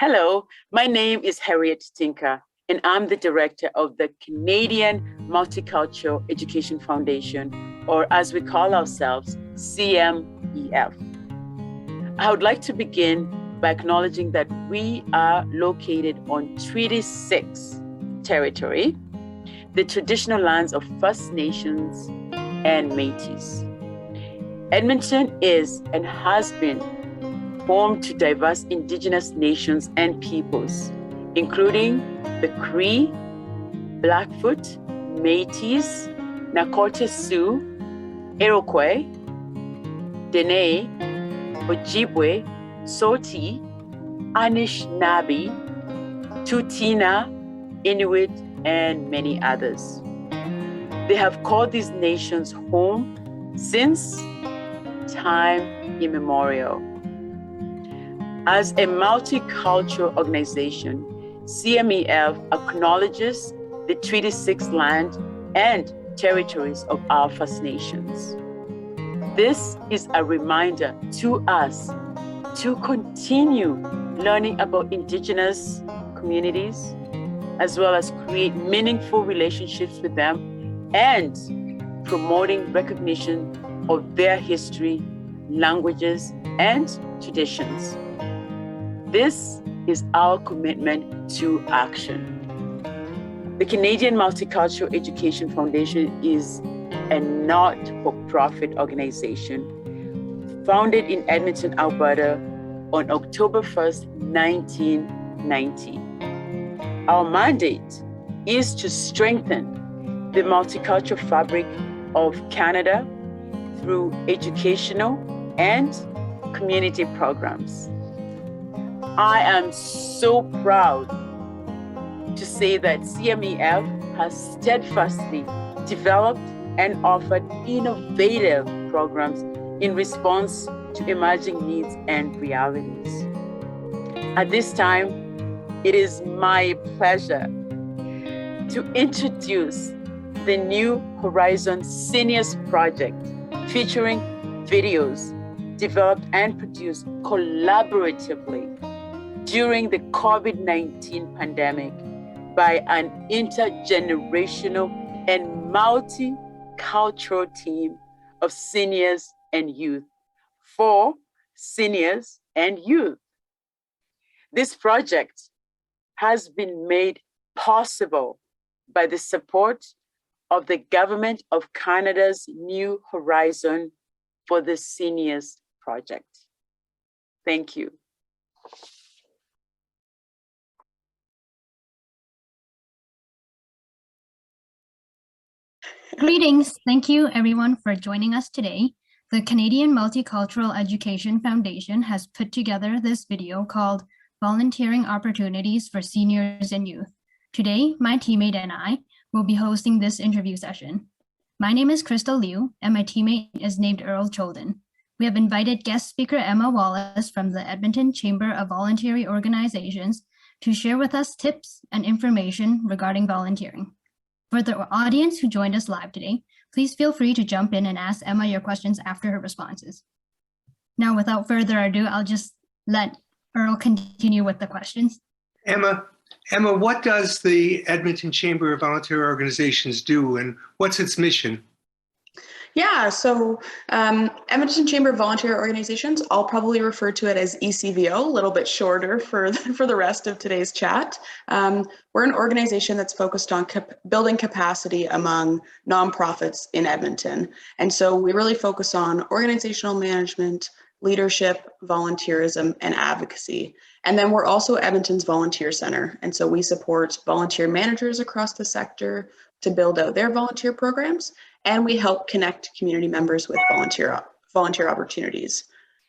Hello, my name is Harriet Tinker, and I'm the director of the Canadian Multicultural Education Foundation, or as we call ourselves, CMEF. I would like to begin by acknowledging that we are located on Treaty 6 territory, the traditional lands of First Nations and Métis. Edmonton is and has been home to diverse Indigenous nations and peoples, including the Cree, Blackfoot, Métis, Nakota Sioux, Iroquois, Dene, Ojibwe, Soti, Anishinaabe, Tutina, Inuit, and many others. They have called these nations home since time immemorial. As a multicultural organization, CMEF acknowledges the Treaty 6 land and territories of our First Nations. This is a reminder to us to continue learning about Indigenous communities, as well as create meaningful relationships with them and promoting recognition of their history, languages, and traditions. This is our commitment to action. The Canadian Multicultural Education Foundation is a not-for-profit organization founded in Edmonton, Alberta on October 1st, 1990. Our mandate is to strengthen the multicultural fabric of Canada through educational and community programs. I am so proud to say that CMEF has steadfastly developed and offered innovative programs in response to emerging needs and realities. At this time, it is my pleasure to introduce the New Horizons Seniors Project, featuring videos developed and produced collaboratively during the COVID-19 pandemic by an intergenerational and multicultural team of seniors and youth for seniors and youth. This project has been made possible by the support of the Government of Canada's New Horizon for the Seniors Project. Thank you. Greetings. Thank you everyone for joining us today. The Canadian Multicultural Education Foundation has put together this video called Volunteering Opportunities for Seniors and Youth. Today, my teammate and I will be hosting this interview session. My name is Crystal Liu, and my teammate is named Earl Cholden. We have invited guest speaker Emma Wallace from the Edmonton Chamber of Voluntary Organizations to share with us tips and information regarding volunteering. For the audience who joined us live today, please feel free to jump in and ask Emma your questions after her responses. Now, without further ado, I'll just let Earl continue with the questions. Emma, what does the Edmonton Chamber of Voluntary Organizations do, and what's its mission? Yeah, so Edmonton Chamber of Voluntary Organizations, I'll probably refer to it as ECVO, a little bit shorter for the rest of today's chat. We're an organization that's focused on building capacity among nonprofits in Edmonton. And so we really focus on organizational management, leadership, volunteerism, and advocacy. And then we're also Edmonton's Volunteer Center. And so we support volunteer managers across the sector to build out their volunteer programs. And we help connect community members with volunteer opportunities.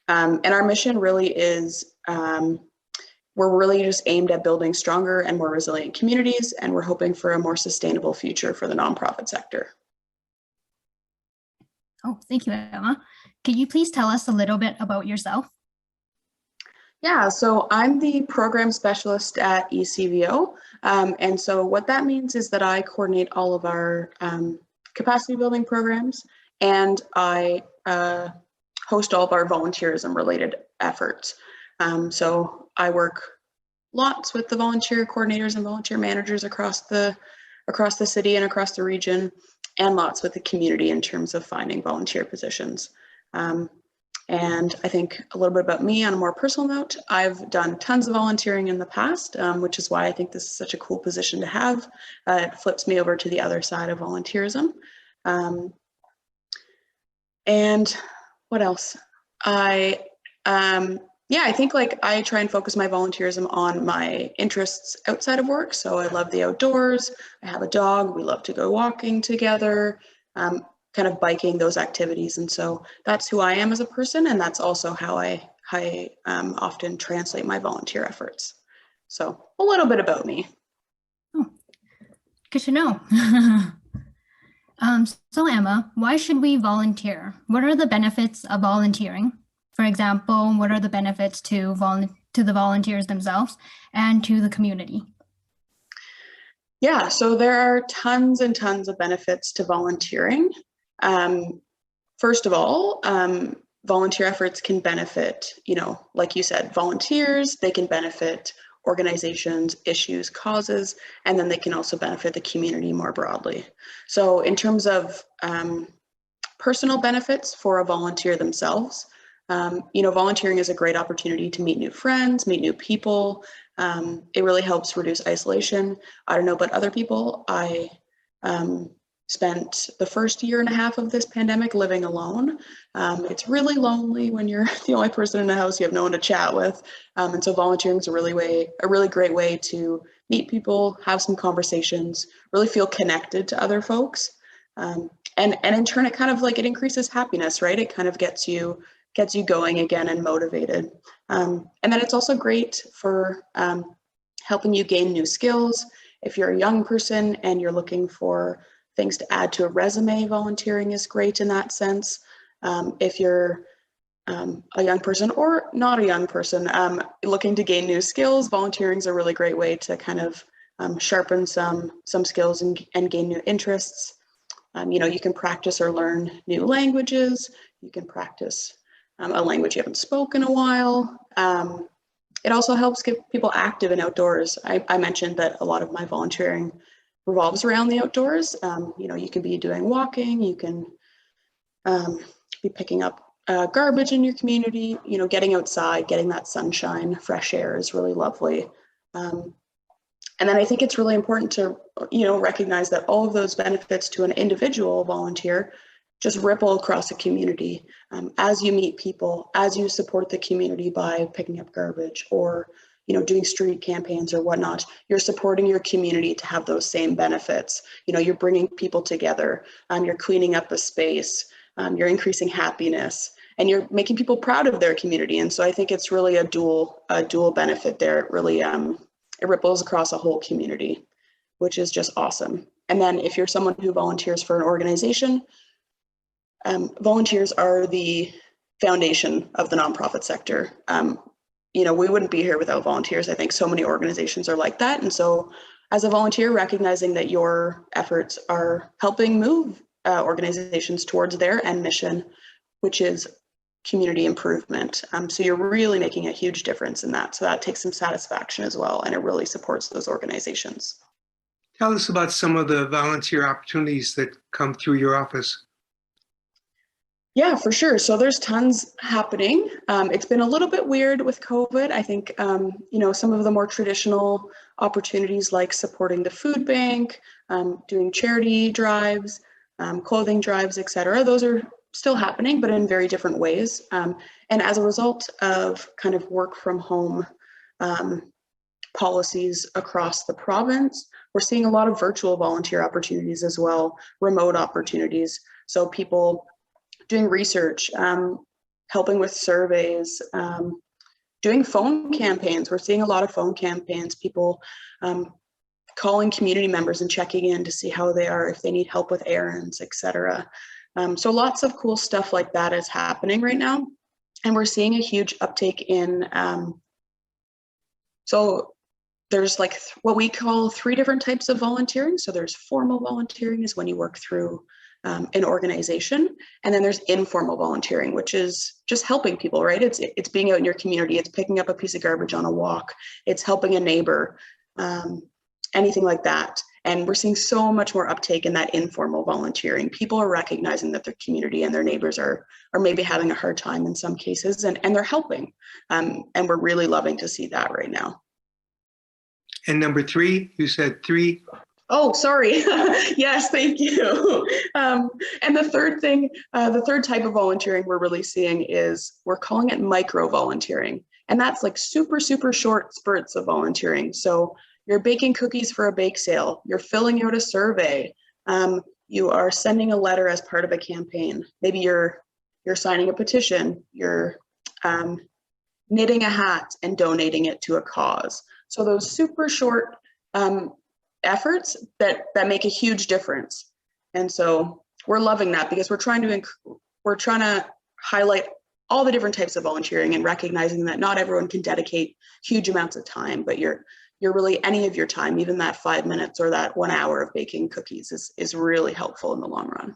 And our mission really is, we're really just aimed at building stronger and more resilient communities, and we're hoping for a more sustainable future for the nonprofit sector. Oh, thank you, Emma. Can you please tell us a little bit about yourself? Yeah, so I'm the program specialist at ECVO. And so what that means is that I coordinate all of our capacity building programs, and I host all of our volunteerism related efforts. So I work lots with the volunteer coordinators and volunteer managers across the city and across the region, and lots with the community in terms of finding volunteer positions. And I think a little bit about me on a more personal note, I've done tons of volunteering in the past, which is why I think this is such a cool position to have. It flips me over to the other side of volunteerism. And what else? I think like I try and focus my volunteerism on my interests outside of work. So I love the outdoors. I have a dog. We love to go walking together, kind of biking, those activities. And so that's who I am as a person. And that's also how I often translate my volunteer efforts. So a little bit about me. Oh, good to know. So Emma, why should we volunteer? What are the benefits of volunteering? For example, what are the benefits to the volunteers themselves and to the community? Yeah, so there are tons and tons of benefits to volunteering. First of all, volunteer efforts can benefit, like you said, volunteers, they can benefit organizations, issues, causes, and then they can also benefit the community more broadly. So in terms of personal benefits for a volunteer themselves, volunteering is a great opportunity to meet new friends, meet new people. It really helps reduce isolation. I don't know about other people. I spent the first year and a half of this pandemic living alone. It's really lonely when you're the only person in the house, you have no one to chat with. And so volunteering is a really great way to meet people, have some conversations, really feel connected to other folks. And in turn, it kind of like, it increases happiness, right? It kind of gets you going again and motivated. And then it's also great for helping you gain new skills. If you're a young person and you're looking for things to add to a resume, volunteering is great in that sense. If you're a young person or not a young person looking to gain new skills, volunteering is a really great way to kind of sharpen some skills and gain new interests. You can practice or learn new languages. You can practice a language you haven't spoken in a while. It also helps get people active and outdoors. I mentioned that a lot of my volunteering revolves around the outdoors. You can be doing walking, you can be picking up garbage in your community, getting outside, getting that sunshine, fresh air is really lovely. And then I think it's really important to, recognize that all of those benefits to an individual volunteer just ripple across a community. As you meet people, as you support the community by picking up garbage or doing street campaigns or whatnot, you're supporting your community to have those same benefits. You're bringing people together, you're cleaning up a space, you're increasing happiness, and you're making people proud of their community. And so I think it's really a dual benefit there. It really, it ripples across a whole community, which is just awesome. And then if you're someone who volunteers for an organization, volunteers are the foundation of the nonprofit sector. We wouldn't be here without volunteers. I think so many organizations are like that. And so as a volunteer, recognizing that your efforts are helping move organizations towards their end mission, which is community improvement. So you're really making a huge difference in that. So that takes some satisfaction as well. And it really supports those organizations. Tell us about some of the volunteer opportunities that come through your office. Yeah, for sure. So there's tons happening. It's been a little bit weird with COVID. I think, some of the more traditional opportunities like supporting the food bank, doing charity drives, clothing drives, et cetera, those are still happening, but in very different ways. And as a result of kind of work from home policies across the province, we're seeing a lot of virtual volunteer opportunities as well, remote opportunities. So people doing research, helping with surveys, doing phone campaigns. We're seeing a lot of phone campaigns, people calling community members and checking in to see how they are, if they need help with errands, et cetera. So lots of cool stuff like that is happening right now. And we're seeing a huge uptake in, so there's like what we call 3 different types of volunteering. So there's formal volunteering is when you work through an organization. And then there's informal volunteering, which is just helping people, right? It's being out in your community. It's picking up a piece of garbage on a walk. It's helping a neighbor, anything like that. And we're seeing so much more uptake in that informal volunteering. People are recognizing that their community and their neighbors are maybe having a hard time in some cases, and they're helping. And we're really loving to see that right now. And number 3, you said 3. Oh, sorry. Yes, thank you. And the third thing, the third type of volunteering we're really seeing is we're calling it micro volunteering. And that's like super, super short spurts of volunteering. So you're baking cookies for a bake sale, you're filling out a survey, you are sending a letter as part of a campaign. Maybe you're signing a petition, you're knitting a hat and donating it to a cause. So those super short efforts that make a huge difference. And so we're loving that because we're trying to highlight all the different types of volunteering and recognizing that not everyone can dedicate huge amounts of time, but you're really, any of your time, even that 5 minutes or that 1 hour of baking cookies is really helpful in the long run.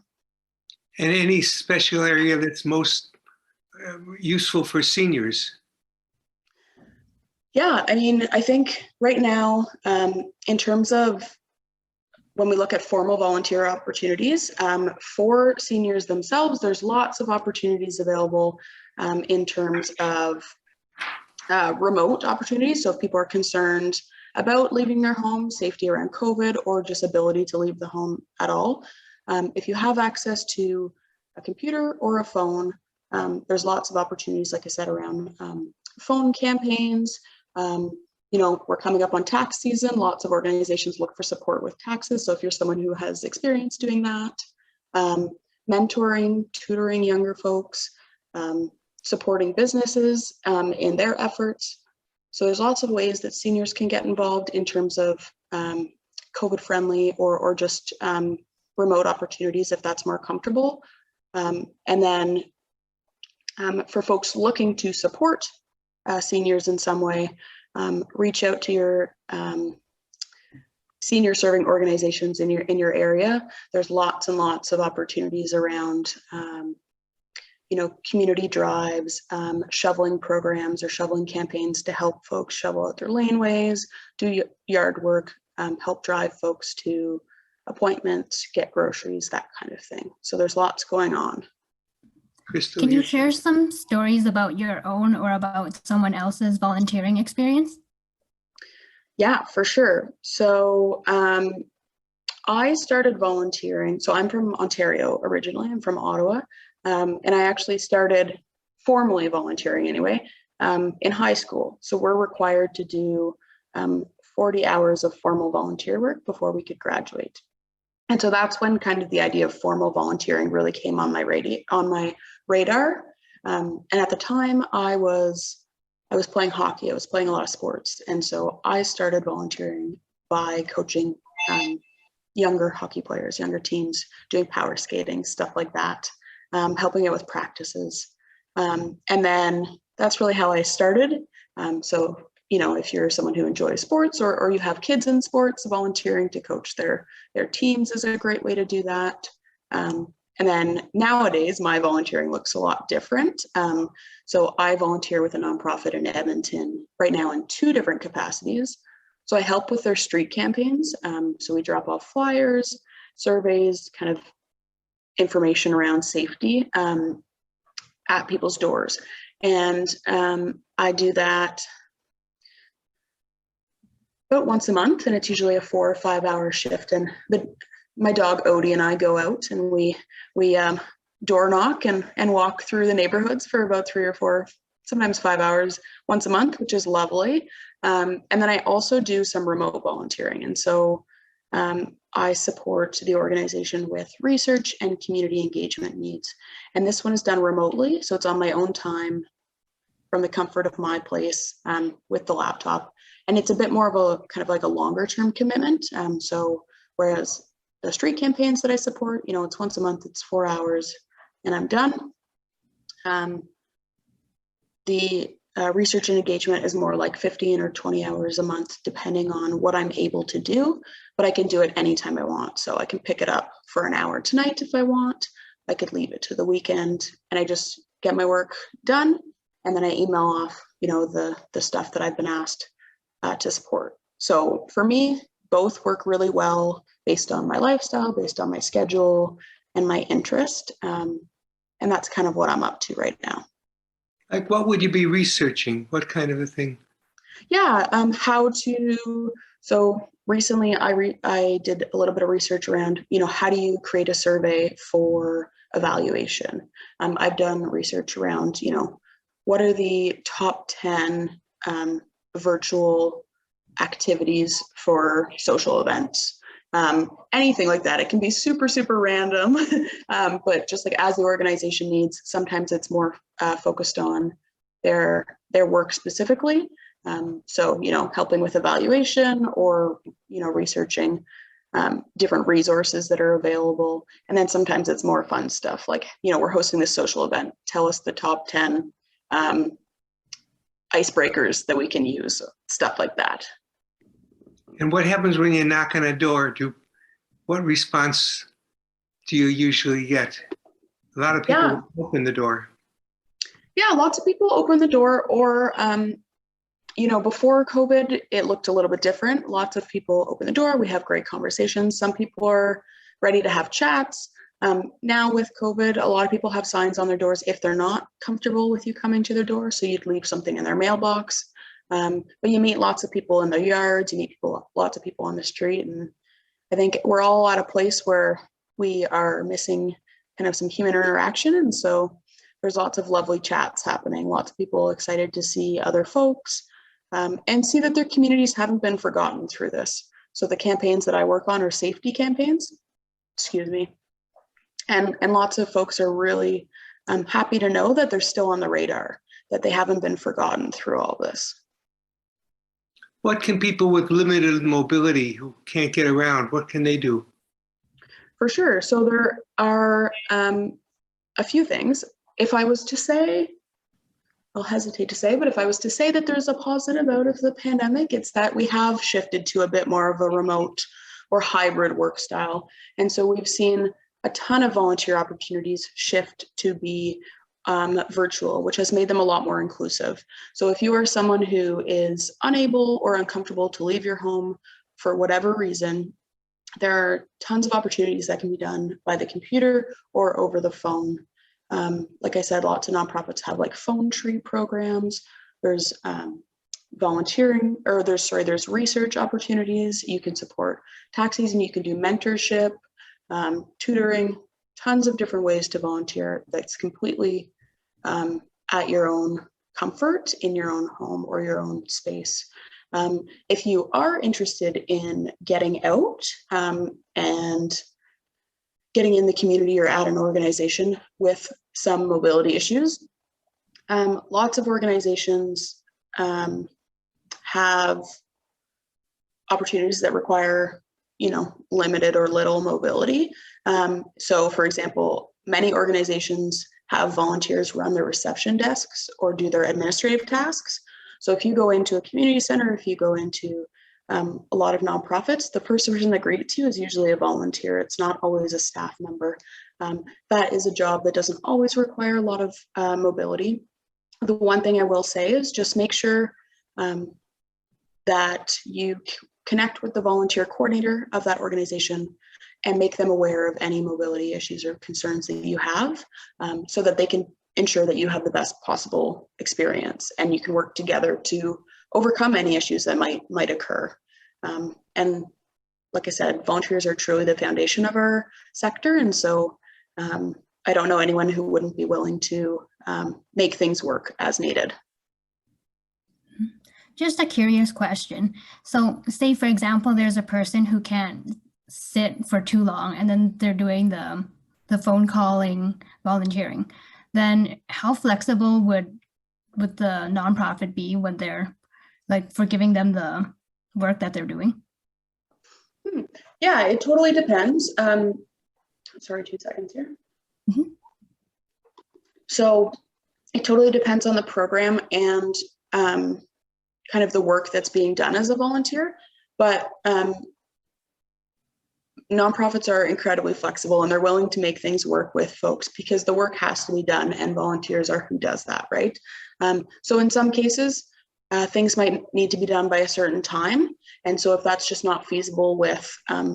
And any special area that's most useful for seniors? Yeah, I mean, I think right now, in terms of when we look at formal volunteer opportunities, for seniors themselves, there's lots of opportunities available in terms of remote opportunities. So if people are concerned about leaving their home, safety around COVID, or just ability to leave the home at all, if you have access to a computer or a phone, there's lots of opportunities, like I said, around phone campaigns. We're coming up on tax season. Lots of organizations look for support with taxes. So if you're someone who has experience doing that, mentoring, tutoring younger folks, supporting businesses in their efforts. So there's lots of ways that seniors can get involved in terms of COVID friendly or just remote opportunities if that's more comfortable. And then for folks looking to support seniors in some way, reach out to your senior serving organizations in your area. There's lots and lots of opportunities around community drives, shoveling programs or shoveling campaigns to help folks shovel out their laneways, do yard work, help drive folks to appointments, get groceries, that kind of thing. So there's lots going on. Crystal, Can you share some stories about your own or about someone else's volunteering experience? Yeah, for sure. So I started volunteering. So I'm from Ontario originally. I'm from Ottawa. And I actually started formally volunteering anyway in high school. So we're required to do 40 hours of formal volunteer work before we could graduate. And so that's when kind of the idea of formal volunteering really came on my radar. And at the time I was playing hockey. I was playing a lot of sports. And so I started volunteering by coaching younger hockey players, younger teams, doing power skating, stuff like that. Helping out with practices. And then that's really how I started. So, if you're someone who enjoys sports or you have kids in sports, volunteering to coach their teams is a great way to do that. And then nowadays, my volunteering looks a lot different. So I volunteer with a nonprofit in Edmonton right now in 2 different capacities. So I help with their street campaigns. So we drop off flyers, surveys, kind of information around safety at people's doors. And I do that about once a month, and it's usually a 4 or 5 hour shift. And my dog Odie and I go out and we door knock and walk through the neighborhoods for about 3 or 4, sometimes 5 hours once a month, which is lovely. And then I also do some remote volunteering. And so I support the organization with research and community engagement needs. And this one is done remotely. So it's on my own time from the comfort of my place with the laptop. And it's a bit more of a kind of like a longer term commitment. So whereas the street campaigns that I support, it's once a month, it's 4 hours and I'm done. The research and engagement is more like 15 or 20 hours a month, depending on what I'm able to do, but I can do it anytime I want. So I can pick it up for an hour tonight if I want. I could leave it to the weekend, and I just get my work done, and then I email off, the stuff that I've been asked to support. So for me, both work really well based on my lifestyle, based on my schedule and my interest. And that's kind of what I'm up to right now. Like, what would you be researching? What kind of a thing? Yeah, so recently I did a little bit of research around, how do you create a survey for evaluation? I've done research around, what are the top 10 virtual activities for social events? Anything like that. It can be super, super random, but just like as the organization needs, sometimes it's more focused on their work specifically. So, helping with evaluation or, researching different resources that are available. And then sometimes it's more fun stuff like, we're hosting this social event. Tell us the top 10 icebreakers that we can use, stuff like that. And what happens when you knock on a door? What response do you usually get? A lot of people open the door. Yeah, lots of people open the door, or, before COVID, it looked a little bit different. Lots of people open the door. We have great conversations. Some people are ready to have chats. Now with COVID, a lot of people have signs on their doors if they're not comfortable with you coming to their door. So you'd leave something in their mailbox. But you meet lots of people in their yards, you meet lots of people on the street. And I think we're all at a place where we are missing kind of some human interaction. And so there's lots of lovely chats happening, lots of people excited to see other folks and see that their communities haven't been forgotten through this. So the campaigns that I work on are safety campaigns, and lots of folks are really happy to know that they're still on the radar, that they haven't been forgotten through all this. What can people with limited mobility who can't get around, what can they do? For sure. So there are a few things. If I was to say, I'll hesitate to say, but if I was to say that there's a positive out of the pandemic, it's that we have shifted to a bit more of a remote or hybrid work style. And so we've seen a ton of volunteer opportunities shift to be virtual, which has made them a lot more inclusive. So if you are someone who is unable or uncomfortable to leave your home for whatever reason, there are tons of opportunities that can be done by the computer or over the phone. Like I said, lots of nonprofits have like phone tree programs. There's volunteering, or there's research opportunities. You can support taxis and you can do mentorship, tutoring, tons of different ways to volunteer that's completely at your own comfort in your own home or your own space. If you are interested in getting out and getting in the community or at an organization with some mobility issues, lots of organizations have opportunities that require, limited or little mobility. So for example, many organizations have volunteers run their reception desks or do their administrative tasks. So if you go into a community center, if you go into a lot of nonprofits, the first person that greets you is usually a volunteer. It's not always a staff member. That is a job that doesn't always require a lot of mobility. The one thing I will say is just make sure that you connect with the volunteer coordinator of that organization and make them aware of any mobility issues or concerns that you have, so that they can ensure that you have the best possible experience and you can work together to overcome any issues that might occur. And like I said, volunteers are truly the foundation of our sector. And so I don't know anyone who wouldn't be willing to make things work as needed. Just a curious question. So say, for example, there's a person who can't sit for too long and then they're doing the phone calling, volunteering. Then how flexible would the nonprofit be when they're like for giving them the work that they're doing? Yeah, it totally depends. Sorry, 2 seconds here. Mm-hmm. So it totally depends on the program and kind of the work that's being done as a volunteer, but nonprofits are incredibly flexible and they're willing to make things work with folks because the work has to be done and volunteers are who does that, right? So in some cases, things might need to be done by a certain time. And so if that's just not feasible with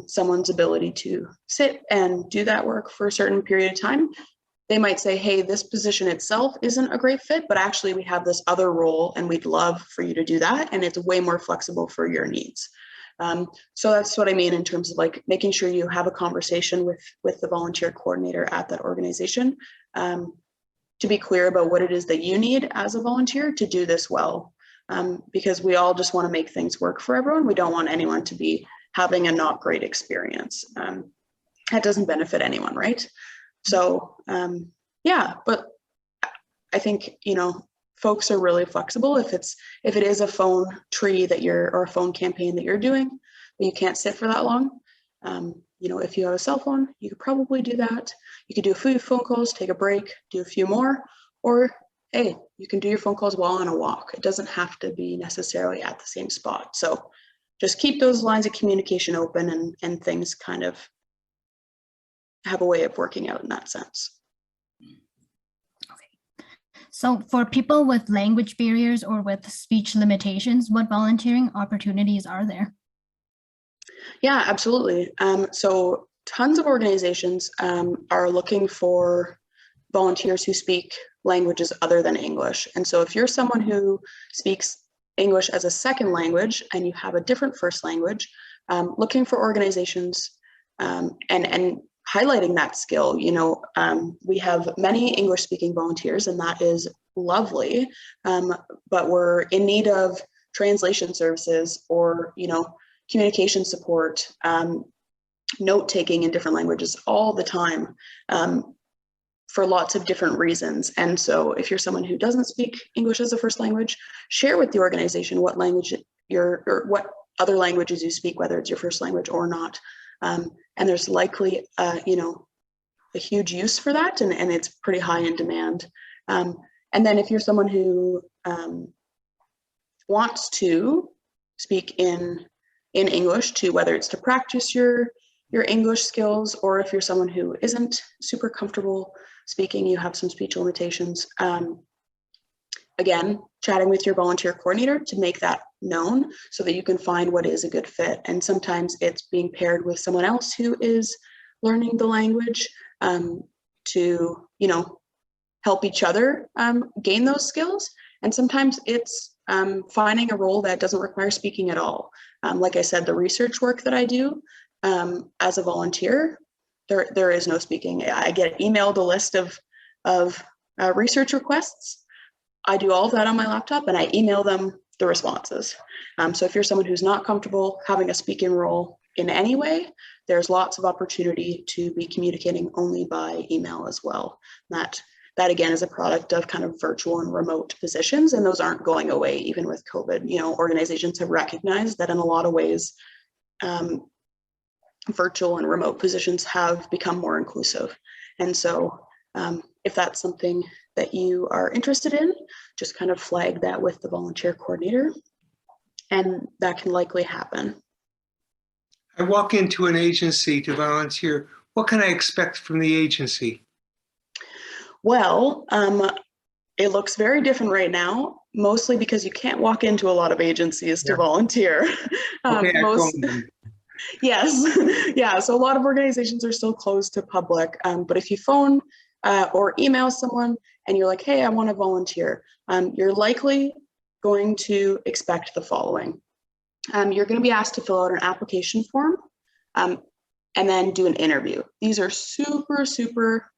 someone's ability to sit and do that work for a certain period of time, they might say, hey, this position itself isn't a great fit, but actually we have this other role and we'd love for you to do that. And it's way more flexible for your needs. So that's what I mean in terms of like making sure you have a conversation with the volunteer coordinator at that organization to be clear about what it is that you need as a volunteer to do this well. Because we all just want to make things work for everyone. We don't want anyone to be having a not great experience. That doesn't benefit anyone, right? So yeah, but I think, you know, folks are really flexible. If it is a phone tree that or a phone campaign that you're doing, but you can't sit for that long. You know, if you have a cell phone, you could probably do that. You could do a few phone calls, take a break, do a few more, or hey, you can do your phone calls while on a walk. It doesn't have to be necessarily at the same spot. So just keep those lines of communication open and things kind of have a way of working out in that sense. Okay. So for people with language barriers or with speech limitations, what volunteering opportunities are there? Yeah, absolutely. So tons of organizations are looking for volunteers who speak languages other than English. And so if you're someone who speaks English as a second language and you have a different first language, looking for organizations and highlighting that skill. You know, we have many English speaking volunteers and that is lovely, but we're in need of translation services or, you know, communication support, note taking in different languages all the time. For lots of different reasons. And so if you're someone who doesn't speak English as a first language, share with the organization what language or what other languages you speak, whether it's your first language or not. And there's likely, you know, a huge use for that and it's pretty high in demand. And then if you're someone who wants to speak in English too, whether it's to practice your English skills, or if you're someone who isn't super comfortable speaking, you have some speech limitations. Again, chatting with your volunteer coordinator to make that known so that you can find what is a good fit. And sometimes it's being paired with someone else who is learning the language to, you know, help each other gain those skills. And sometimes it's finding a role that doesn't require speaking at all. Like I said, the research work that I do as a volunteer, there is no speaking. I get emailed a list of research requests. I do all of that on my laptop and I email them the responses. So if you're someone who's not comfortable having a speaking role in any way, there's lots of opportunity to be communicating only by email as well. That again is a product of kind of virtual and remote positions, and those aren't going away even with COVID. You know, organizations have recognized that in a lot of ways, virtual and remote positions have become more inclusive. And so if that's something that you are interested in, just kind of flag that with the volunteer coordinator, and that can likely happen. I walk into an agency to volunteer. What can I expect from the agency? Well, it looks very different right now, mostly because you can't walk into a lot of agencies to volunteer. Okay, Yes, yeah, so a lot of organizations are still closed to public, but if you phone or email someone and you're like, hey, I want to volunteer, you're likely going to expect the following. You're going to be asked to fill out an application form and then do an interview. These are super, super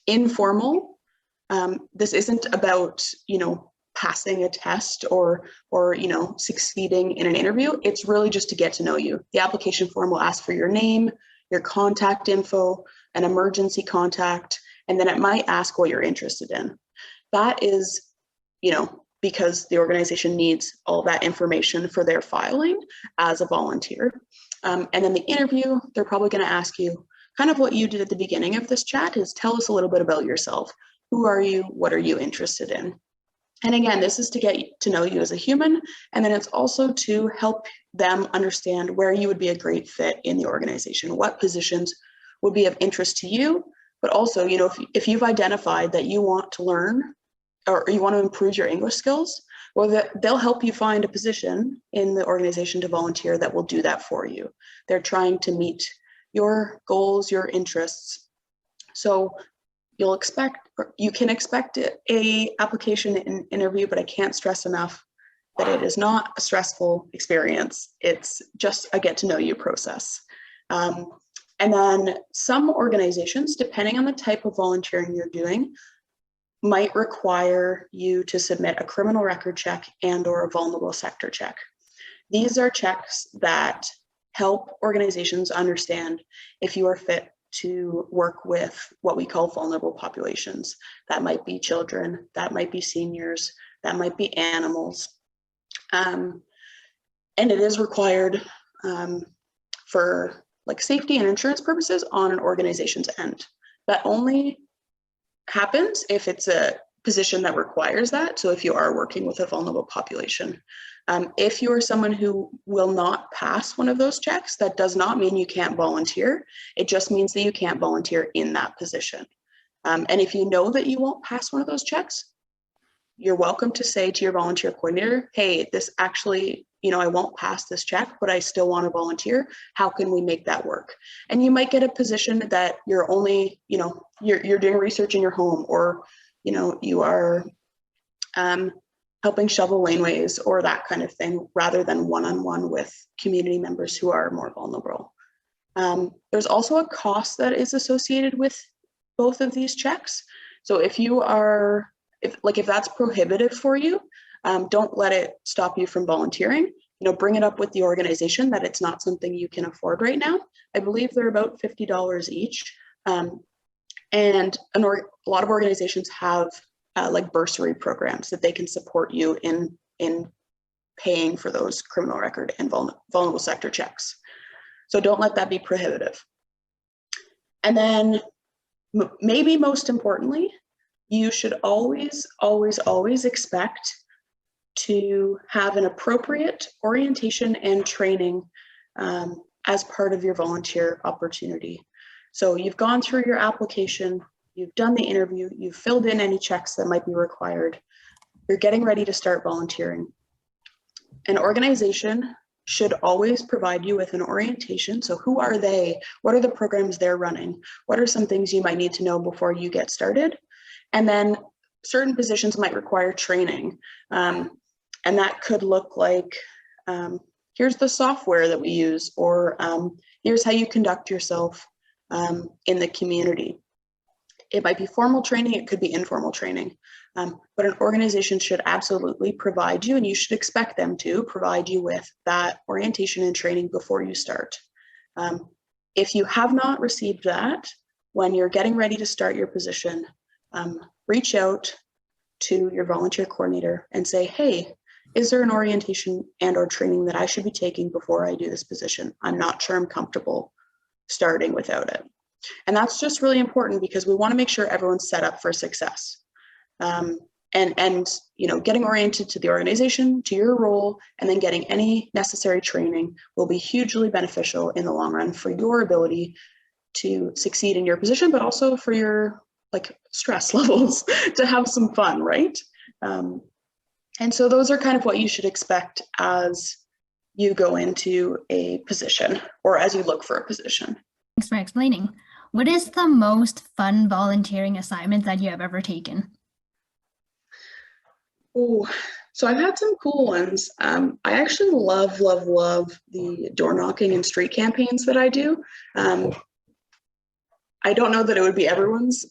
informal. This isn't about, you know, passing a test or you know, succeeding in an interview. It's really just to get to know you. The application form will ask for your name, your contact info, an emergency contact, and then it might ask what you're interested in. That is, you know, because the organization needs all that information for their filing as a volunteer. And then the interview, they're probably going to ask you kind of what you did at the beginning of this chat, is tell us a little bit about yourself. Who are you? What are you interested in? And again, this is to get to know you as a human, and then it's also to help them understand where you would be a great fit in the organization, what positions would be of interest to you, but also, you know, if you've identified that you want to learn or you want to improve your English skills, well, they'll help you find a position in the organization to volunteer that will do that for you. They're trying to meet your goals, your interests. So you can expect a application and interview, but I can't stress enough that it is not a stressful experience. It's just a get to know you process. And then some organizations, depending on the type of volunteering you're doing, might require you to submit a criminal record check and or a vulnerable sector check. These are checks that help organizations understand if you are fit to work with what we call vulnerable populations. That might be children, that might be seniors, that might be animals. And it is required for like safety and insurance purposes on an organization's end. That only happens if it's a position that requires that. So if you are working with a vulnerable population, if you are someone who will not pass one of those checks, that does not mean you can't volunteer. It just means that you can't volunteer in that position. And if you know that you won't pass one of those checks, you're welcome to say to your volunteer coordinator, hey, this actually, you know, I won't pass this check, but I still want to volunteer. How can we make that work? And you might get a position that you're only, you know, you're doing research in your home, or, you know, you are helping shovel laneways or that kind of thing, rather than one-on-one with community members who are more vulnerable. There's also a cost that is associated with both of these checks. So if you are, if that's prohibitive for you, don't let it stop you from volunteering. You know, bring it up with the organization that it's not something you can afford right now. I believe they're about $50 each. And a lot of organizations have like bursary programs that they can support you in paying for those criminal record and vulnerable sector checks. So don't let that be prohibitive. And then maybe most importantly, you should always, always, always expect to have an appropriate orientation and training as part of your volunteer opportunity. So you've gone through your application, you've done the interview, you've filled in any checks that might be required, you're getting ready to start volunteering. An organization should always provide you with an orientation. So who are they? What are the programs they're running? What are some things you might need to know before you get started? And then certain positions might require training. And that could look like, here's the software that we use, or here's how you conduct yourself in the community. It might be formal training, it could be informal training, but an organization should absolutely provide you, and you should expect them to provide you with that orientation and training before you start. If you have not received that, when you're getting ready to start your position, reach out to your volunteer coordinator and say, hey, is there an orientation and or training that I should be taking before I do this position? I'm not sure I'm comfortable starting without it. And that's just really important because we want to make sure everyone's set up for success. And you know, getting oriented to the organization, to your role, and then getting any necessary training will be hugely beneficial in the long run for your ability to succeed in your position, but also for your like stress levels to have some fun, right? And so those are kind of what you should expect as you go into a position or as you look for a position. Thanks for explaining. What is the most fun volunteering assignment that you have ever taken? Oh, so I've had some cool ones. I actually love the door knocking and street campaigns that I do. I don't know that it would be everyone's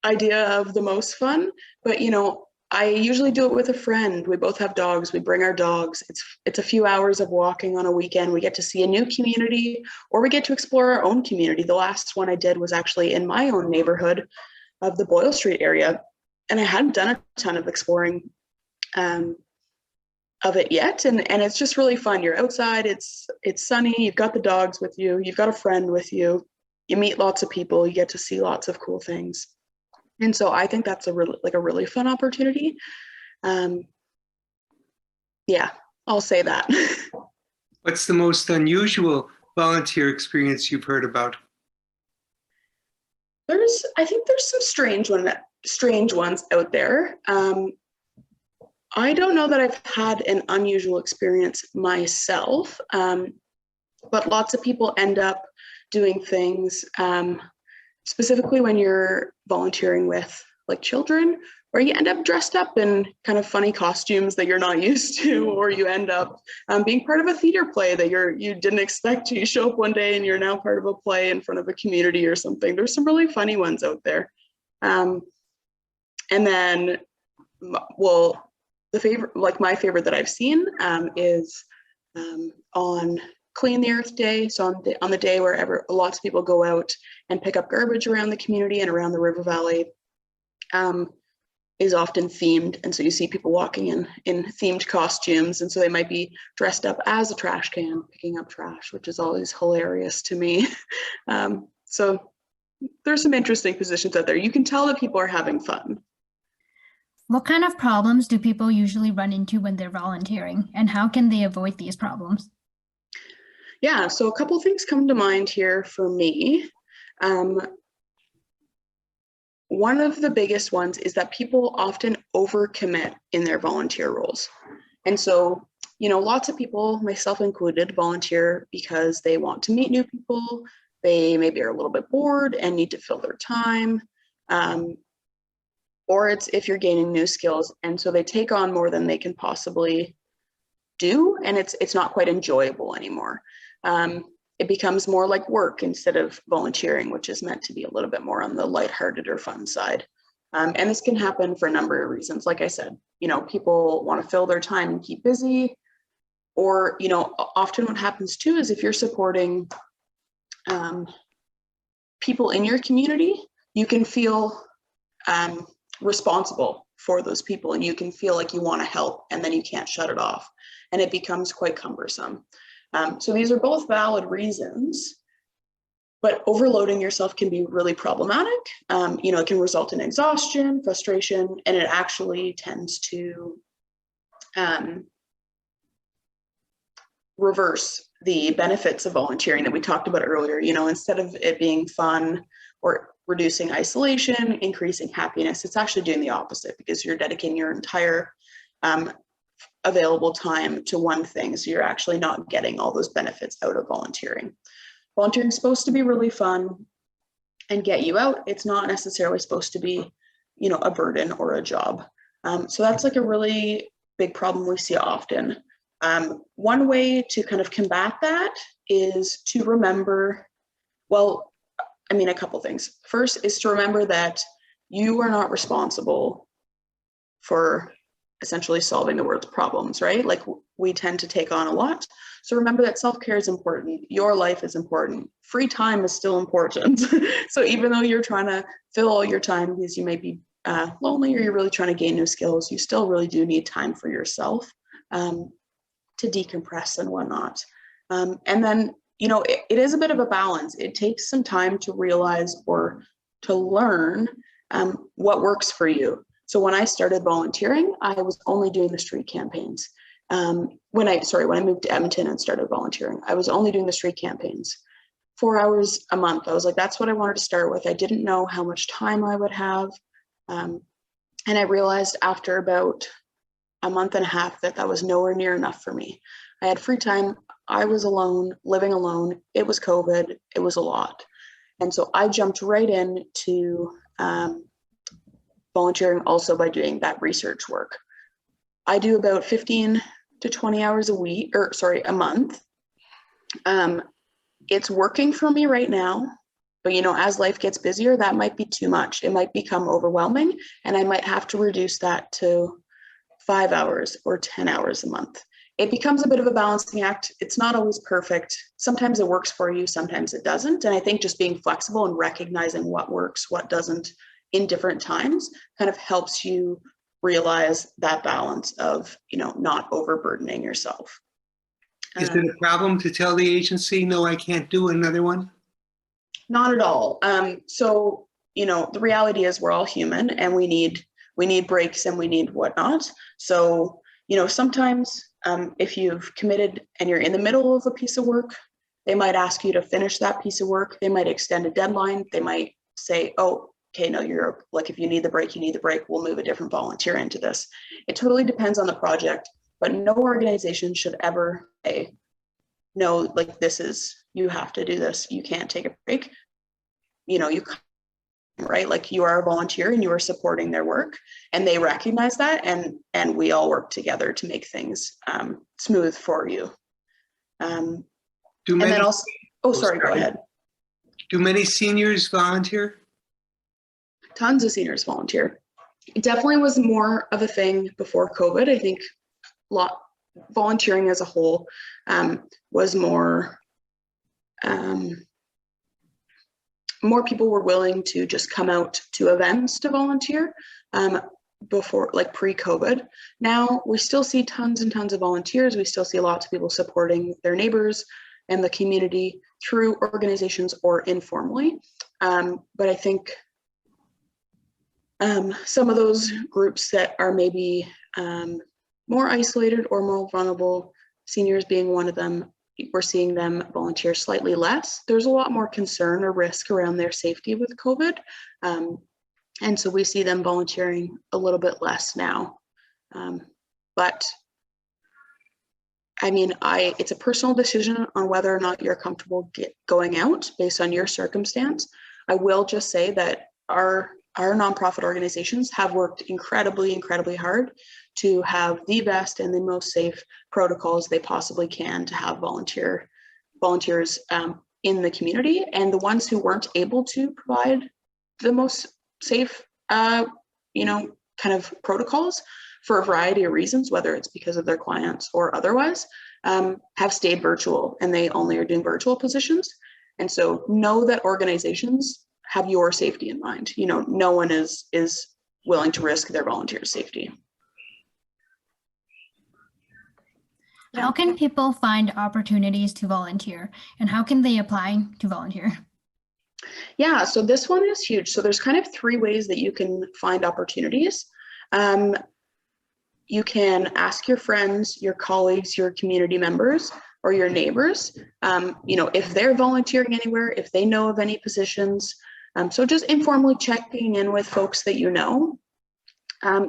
idea of the most fun, but you know, I usually do it with a friend. We both have dogs. We bring our dogs. It's a few hours of walking on a weekend. We get to see a new community, or we get to explore our own community. The last one I did was actually in my own neighborhood of the Boyle Street area, and I hadn't done a ton of exploring of it yet, and it's just really fun. You're outside. It's sunny. You've got the dogs with you. You've got a friend with you. You meet lots of people. You get to see lots of cool things. And so I think that's a really fun opportunity. Yeah, I'll say that. What's the most unusual volunteer experience you've heard about? I think there's some strange ones out there. I don't know that I've had an unusual experience myself, but lots of people end up doing things, specifically when you're volunteering with like children, where you end up dressed up in kind of funny costumes that you're not used to, or you end up being part of a theater play that you didn't expect to. You show up one day and you're now part of a play in front of a community or something. There's some really funny ones out there. And then, well, my favorite that I've seen is on Clean the Earth Day. So on the day where lots of people go out and pick up garbage around the community and around the river valley, is often themed. And so you see people walking in themed costumes. And so they might be dressed up as a trash can, picking up trash, which is always hilarious to me. So there's some interesting positions out there. You can tell that people are having fun. What kind of problems do people usually run into when they're volunteering, and how can they avoid these problems? Yeah, so a couple of things come to mind here for me. One of the biggest ones is that people often overcommit in their volunteer roles. And so, lots of people, myself included, volunteer because they want to meet new people. They maybe are a little bit bored and need to fill their time. Or it's if you're gaining new skills. And so they take on more than they can possibly do. And it's not quite enjoyable anymore. It becomes more like work instead of volunteering, which is meant to be a little bit more on the lighthearted or fun side. And this can happen for a number of reasons. Like I said, people want to fill their time and keep busy. Or, often what happens too is if you're supporting people in your community, you can feel responsible for those people, and you can feel like you want to help, and then you can't shut it off, and it becomes quite cumbersome. So these are both valid reasons, but overloading yourself can be really problematic. It can result in exhaustion, frustration, and it actually tends to reverse the benefits of volunteering that we talked about earlier. Instead of it being fun or reducing isolation, increasing happiness, it's actually doing the opposite, because you're dedicating your entire available time to one thing. So you're actually not getting all those benefits out of volunteering. Volunteering is supposed to be really fun and get you out. It's not necessarily supposed to be, a burden or a job. So that's like a really big problem we see often. One way to kind of combat that is to remember, a couple things. First is to remember that you are not responsible for essentially solving the world's problems, right? Like, we tend to take on a lot. So remember that self-care is important. Your life is important. Free time is still important. So even though you're trying to fill all your time because you may be lonely, or you're really trying to gain new skills, you still really do need time for yourself to decompress and whatnot. And then, it is a bit of a balance. It takes some time to realize or to learn what works for you. So when I started volunteering, I was only doing the street campaigns. When I moved to Edmonton and started volunteering, I was only doing the street campaigns, 4 hours a month. I was like, that's what I wanted to start with. I didn't know how much time I would have. And I realized after about a month and a half that was nowhere near enough for me. I had free time. I was alone, living alone. It was COVID. It was a lot. And so I jumped right into volunteering also by doing that research work. I do about 15 to 20 hours a month. It's working for me right now, but as life gets busier, that might be too much. It might become overwhelming, and I might have to reduce that to 5 hours or 10 hours a month. It becomes a bit of a balancing act. It's not always perfect. Sometimes it works for you, sometimes it doesn't. And I think just being flexible and recognizing what works, what doesn't in different times kind of helps you realize that balance of, not overburdening yourself. Is it a problem to tell the agency, no, I can't do another one? Not at all. So, the reality is we're all human and we need breaks and we need whatnot. So, sometimes if you've committed and you're in the middle of a piece of work, they might ask you to finish that piece of work. They might extend a deadline. They might say, oh, okay, no, you're like, if you need the break, you need the break. We'll move a different volunteer into this. It totally depends on the project, but no organization should ever say, no, like you have to do this. You can't take a break. Right? Like you are a volunteer and you are supporting their work, and they recognize that, and we all work together to make things smooth for you. And then also, sorry, go ahead. Do many seniors volunteer? Tons of seniors volunteer. It definitely was more of a thing before COVID. I think volunteering as a whole was more people were willing to just come out to events to volunteer before, like pre-COVID. Now we still see tons and tons of volunteers. We still see lots of people supporting their neighbors and the community through organizations or informally. But I think some of those groups that are maybe more isolated or more vulnerable, seniors being one of them, we're seeing them volunteer slightly less. There's a lot more concern or risk around their safety with COVID. And so we see them volunteering a little bit less now. But I mean, it's a personal decision on whether or not you're comfortable going out based on your circumstance. I will just say that our nonprofit organizations have worked incredibly, incredibly hard to have the best and the most safe protocols they possibly can to have volunteers in the community. And the ones who weren't able to provide the most safe, kind of protocols for a variety of reasons, whether it's because of their clients or otherwise, have stayed virtual, and they only are doing virtual positions. And so know that organizations have your safety in mind. No one is willing to risk their volunteers' safety. How can people find opportunities to volunteer, and how can they apply to volunteer? Yeah, so this one is huge. So there's kind of 3 ways that you can find opportunities. You can ask your friends, your colleagues, your community members, or your neighbors, if they're volunteering anywhere, if they know of any positions. So just informally checking in with folks that you know.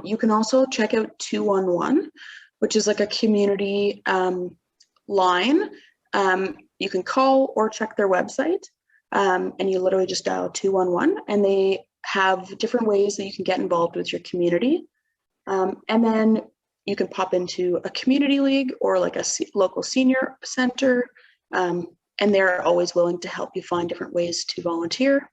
You can also check out 211, which is like a community line. You can call or check their website, and you literally just dial 211, and they have different ways that you can get involved with your community. And then you can pop into a community league or like a local senior center, and they're always willing to help you find different ways to volunteer.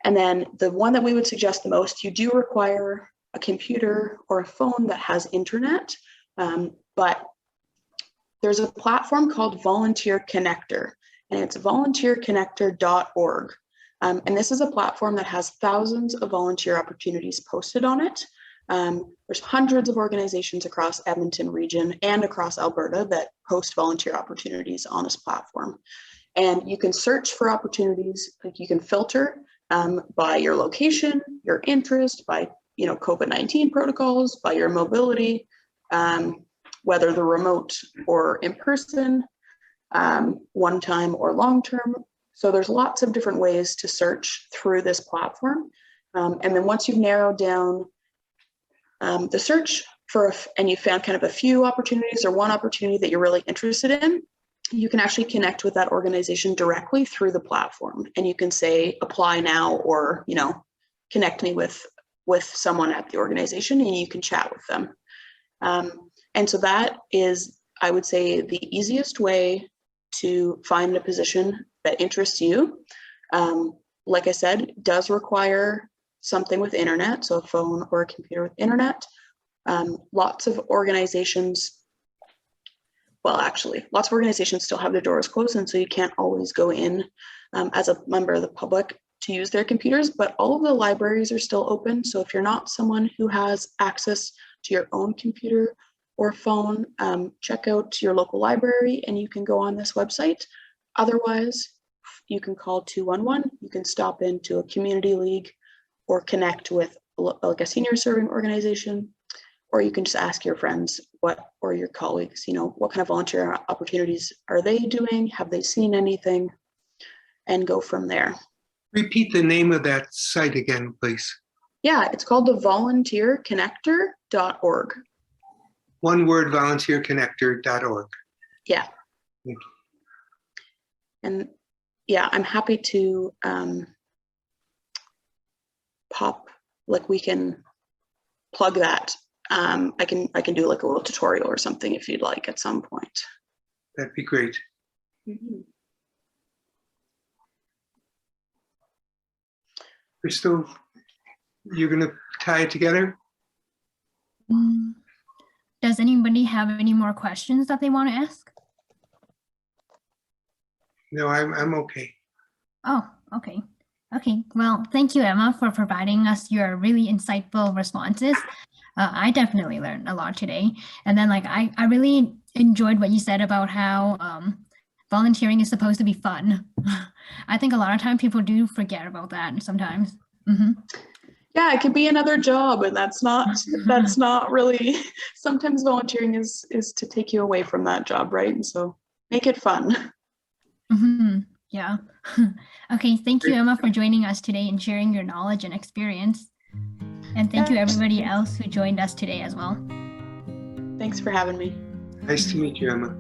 And then the one that we would suggest the most, you do require a computer or a phone that has internet, but there's a platform called Volunteer Connector, and it's volunteerconnector.org. And this is a platform that has thousands of volunteer opportunities posted on it. There's hundreds of organizations across Edmonton region and across Alberta that post volunteer opportunities on this platform. And you can search for opportunities, like you can filter by your location, your interest, by COVID-19 protocols, by your mobility, whether they're remote or in person, one time or long term. So there's lots of different ways to search through this platform. And then once you've narrowed down the search and you found kind of a few opportunities or one opportunity that you're really interested in, you can actually connect with that organization directly through the platform. And you can say, apply now, or, connect me with someone at the organization, and you can chat with them. And so that is, I would say, the easiest way to find a position that interests you. Like I said, does require something with internet, so a phone or a computer with internet. Lots of organizations still have their doors closed, and so you can't always go in as a member of the public to use their computers, but all of the libraries are still open. So if you're not someone who has access to your own computer or phone, check out your local library and you can go on this website. Otherwise, you can call 211, you can stop into a community league, or connect with like a senior serving organization, or you can just ask your friends or your colleagues, what kind of volunteer opportunities are they doing? Have they seen anything? And go from there. Repeat the name of that site again, please. Yeah, it's called the volunteerconnector.org. One word, volunteerconnector.org. Yeah. Thank you. And yeah, I'm happy to we can plug that. I can do like a little tutorial or something if you'd like at some point. That'd be great. Mm-hmm. Crystal, you're going to tie it together? Does anybody have any more questions that they want to ask? No, I'm okay. Oh, okay. Okay, well, thank you, Emma, for providing us your really insightful responses. I definitely learned a lot today. And then I really enjoyed what you said about how volunteering is supposed to be fun. I think a lot of times people do forget about that sometimes. Mm-hmm. Yeah, it could be another job, and that's not really. Sometimes volunteering is to take you away from that job, right? And so make it fun. Mm-hmm. Yeah. Okay, thank you, Emma, for joining us today and sharing your knowledge and experience. And thank you everybody else who joined us today as well. Thanks for having me. Nice to meet you, Emma.